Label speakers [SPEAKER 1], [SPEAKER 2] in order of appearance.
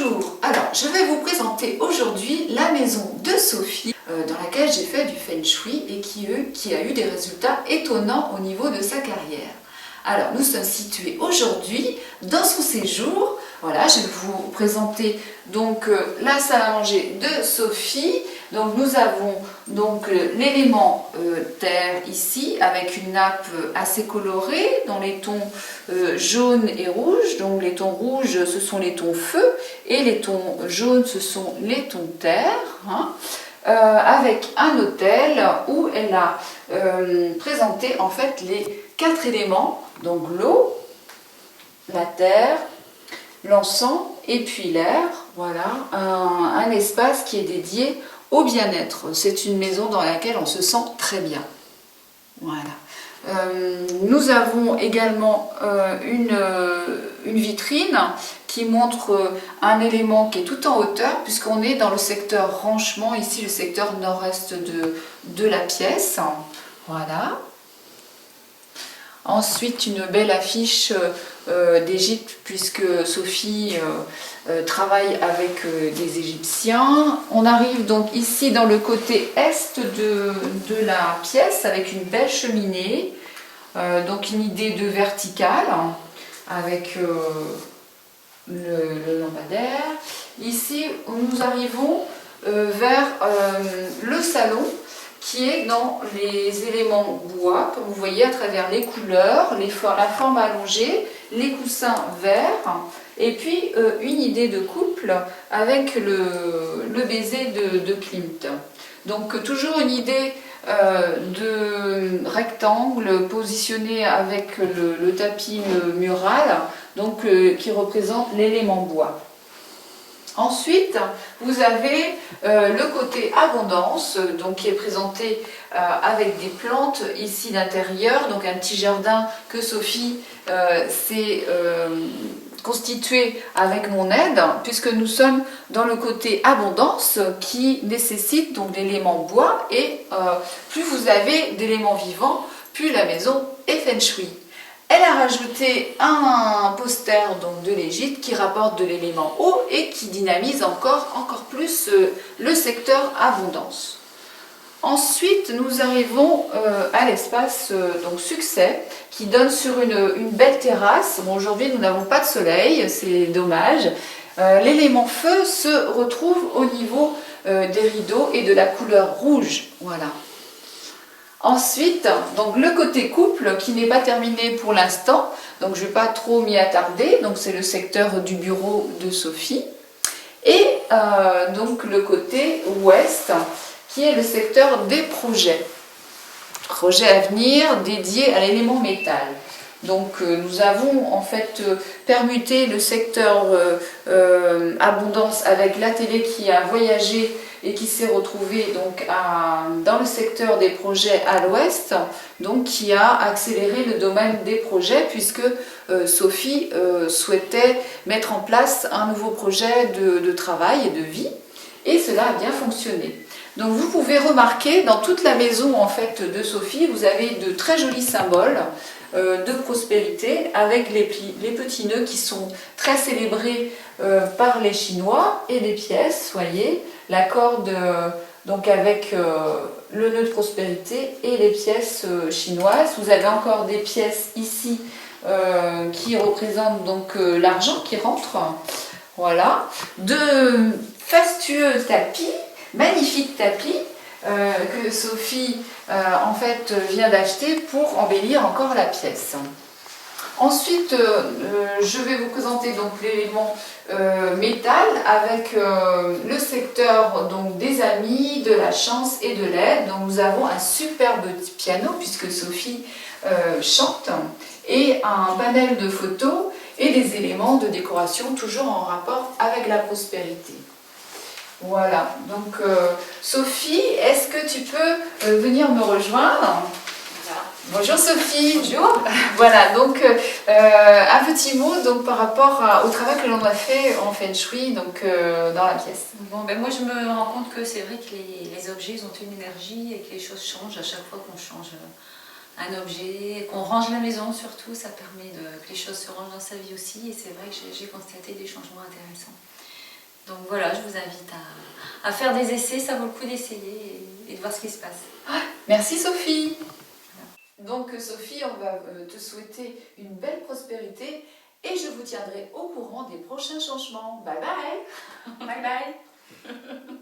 [SPEAKER 1] Bonjour, alors je vais vous présenter aujourd'hui la maison de Sophie dans laquelle j'ai fait du Feng Shui et qui a eu des résultats étonnants au niveau de sa carrière. Alors nous sommes situés aujourd'hui dans son séjour. Voilà, je vais vous présenter donc la salle à manger de Sophie. Donc nous avons donc l'élément terre ici avec une nappe assez colorée dans les tons jaune et rouge. Donc les tons rouges ce sont les tons feu et les tons jaunes ce sont les tons terre. Avec un hôtel où elle a présenté en fait les 4 éléments, donc l'eau, la terre, l'encens et puis l'air. Voilà, un espace qui est dédié au bien-être. C'est une maison dans laquelle on se sent très bien. Voilà. Nous avons également une vitrine qui montre un élément qui est tout en hauteur puisqu'on est dans le secteur ranchement, ici le secteur nord-est de la pièce. Voilà. Ensuite, une belle affiche d'Égypte puisque Sophie travaille avec des Égyptiens. On arrive donc ici dans le côté est de la pièce avec une belle cheminée. Donc une idée de verticale avec le lampadaire. Ici, nous arrivons vers le salon qui est dans les éléments bois, comme vous voyez à travers les couleurs, la forme allongée, les coussins verts, et puis une idée de couple avec le baiser de Klimt. Donc toujours une idée de rectangle positionné avec le tapis mural, donc qui représente l'élément bois. Ensuite, vous avez le côté abondance, donc qui est présenté avec des plantes ici d'intérieur, donc un petit jardin que Sophie s'est constitué avec mon aide, puisque nous sommes dans le côté abondance qui nécessite donc l'élément bois et plus vous avez d'éléments vivants, plus la maison est Feng Shui. Elle a rajouté un poster donc, de l'Égypte qui rapporte de l'élément eau et qui dynamise encore plus le secteur abondance. Ensuite, nous arrivons à l'espace donc succès qui donne sur une belle terrasse. Bon, aujourd'hui, nous n'avons pas de soleil, c'est dommage. L'élément feu se retrouve au niveau des rideaux et de la couleur rouge. Voilà. Ensuite, donc le côté couple qui n'est pas terminé pour l'instant, donc je ne vais pas trop m'y attarder, donc c'est le secteur du bureau de Sophie. Et donc le côté ouest qui est le secteur des projets à venir dédiés à l'élément métal. Donc nous avons en fait permuté le secteur abondance avec la télé qui a voyagé et qui s'est retrouvée donc dans le secteur des projets à l'ouest, donc qui a accéléré le domaine des projets puisque Sophie souhaitait mettre en place un nouveau projet de travail et de vie et cela a bien fonctionné. Donc vous pouvez remarquer dans toute la maison en fait de Sophie, vous avez de très jolis symboles de prospérité avec les petits nœuds qui sont très célébrés par les Chinois et les pièces, voyez, la corde donc avec le nœud de prospérité et les pièces chinoises. Vous avez encore des pièces ici qui représentent donc l'argent qui rentre. Voilà, de fastueux tapis, magnifiques tapis que Sophie en fait vient d'acheter pour embellir encore la pièce. Ensuite, je vais vous présenter donc l'élément métal avec le secteur donc, des amis, de la chance et de l'aide. Donc nous avons un superbe piano puisque Sophie chante et un panel de photos et des éléments de décoration toujours en rapport avec la prospérité. Voilà, donc Sophie, est-ce que tu peux venir me rejoindre? Bonjour Sophie.
[SPEAKER 2] Bonjour.
[SPEAKER 1] Voilà, donc un petit mot donc, par rapport au travail que l'on a fait en Feng Shui donc, dans la pièce.
[SPEAKER 2] Bon, ben moi je me rends compte que c'est vrai que les objets ont une énergie et que les choses changent à chaque fois qu'on change un objet, qu'on range la maison surtout, ça permet que les choses se rangent dans sa vie aussi et c'est vrai que j'ai constaté des changements intéressants. Donc voilà, je vous invite à faire des essais, ça vaut le coup d'essayer et de voir ce qui se passe.
[SPEAKER 1] Merci Sophie. Donc Sophie, on va te souhaiter une belle prospérité et je vous tiendrai au courant des prochains changements. Bye bye.
[SPEAKER 2] Bye bye.